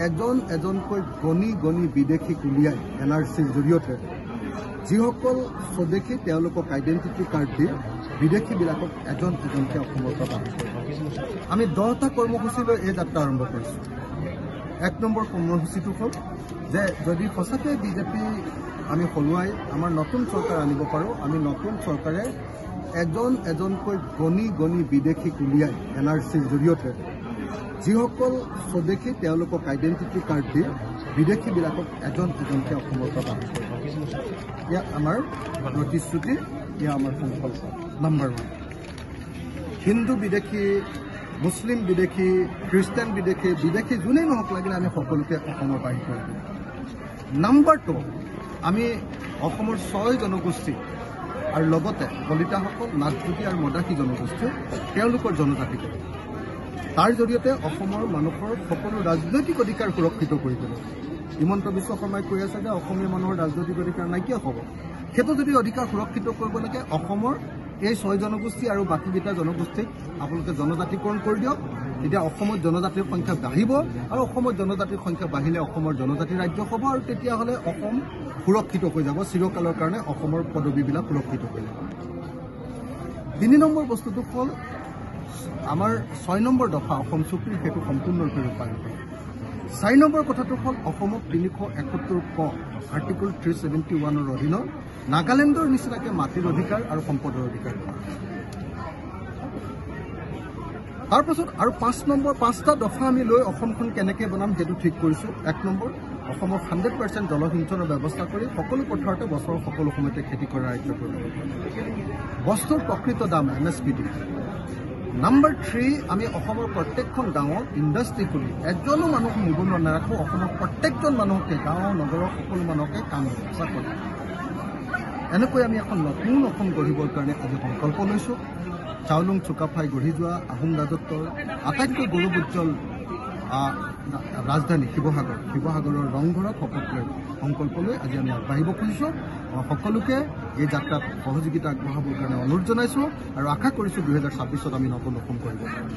এজন এজনকৈ গণি গণি বিদেশীক উলিয়াই NRCৰ জৰিয়তে যিসকল স্বদেশী তেওঁলোকক আইডেণ্টিটি কাৰ্ড দি বিদেশীবিলাকক এজন এজনকৈ অসমৰ পৰা বাহিৰ কৰিব। আমি 10টা কৰ্মসূচী লৈ এই যাত্ৰা আৰম্ভ কৰিছোঁ। 1 নম্বৰ কৰ্মসূচীটো হ'ল যে যদি সঁচাকৈ বিজেপি আমি হলুৱাই আমাৰ নতুন চৰকাৰ আনিব পাৰোঁ, আমি নতুন চৰকাৰে এজন এজনকৈ গণি গণি বিদেশীক উলিয়াই NRCৰ জৰিয়তে যিসকল স্বদেশী তেওঁলোকক আইডেণ্টিটি কাৰ্ড দি বিদেশীবিলাকক এজন এজনকৈ অসমৰ পৰা বাহিৰ কৰিব। এয়া আমাৰ প্ৰতিশ্ৰুতি, এয়া আমাৰ সংকল্প। নম্বৰ 1, হিন্দু বিদেশী, মুছলিম বিদেশী, খ্ৰীষ্টান বিদেশী যোনেই নহওক লাগিলে আমি সকলোকে অসমৰ বাহিৰ কৰি দিম। নম্বৰ 2, আমি অসমৰ 6 জনগোষ্ঠী আৰু লগতে দলিতাসকল, নাথযোগী আৰু মদাসী জনগোষ্ঠী তেওঁলোকৰ জনজাতি কৰে। তাৰ জৰিয়তে অসমৰ মানুহৰ সকলো ৰাজনৈতিক অধিকাৰ সুৰক্ষিত কৰি তোলে। হিমন্ত বিশ্ব শৰ্মাই কৈ আছে যে অসমীয়া মানুহৰ ৰাজনৈতিক অধিকাৰ নাইকিয়া হ'ব। সেইটো যদি অধিকাৰ সুৰক্ষিত কৰিব লাগে অসমৰ এই 6 জনগোষ্ঠী আৰু বাকীকেইটা জনগোষ্ঠীক আপোনালোকে জনজাতিকৰণ কৰি দিয়ক। তেতিয়া অসমত জনজাতিৰ সংখ্যা বাঢ়িব আৰু অসমত জনজাতিৰ সংখ্যা বাঢ়িলে অসমৰ জনজাতি ৰাজ্য হ'ব আৰু তেতিয়াহ'লে অসম সুৰক্ষিত হৈ যাব, চিৰকালৰ কাৰণে অসমৰ পদবীবিলাক সুৰক্ষিত হৈ যাব। 3 নম্বৰ বস্তুটো হ'ল আমাৰ 6 নম্বৰ দফা অসম চুক্তিৰ সেইটো সম্পূৰ্ণৰূপে ৰূপায়িত। 4 নম্বৰ কথাটো হ'ল অসমক 371 ক আৰ্টিকল 371ৰ অধীনত নাগালেণ্ডৰ নিচিনাকৈ মাটিৰ অধিকাৰ আৰু সম্পদৰ অধিকাৰ দিয়া। তাৰপাছত আৰু 5টা দফা আমি লৈ অসমখন কেনেকৈ বনাম সেইটো ঠিক কৰিছোঁ। 1 নম্বৰ, অসমৰ 100% জলসিঞ্চনৰ ব্যৱস্থা কৰি সকলো পথাৰতে বছৰৰ সকলো সময়তে খেতি কৰা ৰাজ্য কৰিব। বস্তুৰ প্ৰকৃত দাম MSP দিব। নম্বৰ 3, আমি অসমৰ প্ৰত্যেকখন গাঁৱত ইণ্ডাষ্ট্ৰি খুলি এজনো মানুহ নিবনুৱা নাৰাখোঁ, অসমৰ প্ৰত্যেকজন মানুহকে গাঁও নগৰৰ সকলো মানুহকে কাম ব্যৱস্থা কৰিম। এনেকৈ আমি এখন নতুন অসম গঢ়িবৰ কাৰণে আজি সংকল্প লৈছোঁ। চাওলুং চুকাফাই গঢ়ি যোৱা আহোম ৰাজত্বৰ আটাইতকৈ গৌৰৱোজ্জ্বল ৰাজধানী শিৱসাগৰৰ ৰংঘৰত শপত লৈ সংকল্প লৈ আজি আমি আগবাঢ়িব খুজিছোঁ। সকলোকে এই যাত্ৰাত সহযোগিতা আগবঢ়াবৰ কাৰণে অনুৰোধ জনাইছোঁ আৰু আশা কৰিছোঁ 2026ত আমি নতুন অসম কৰিব পাৰিম।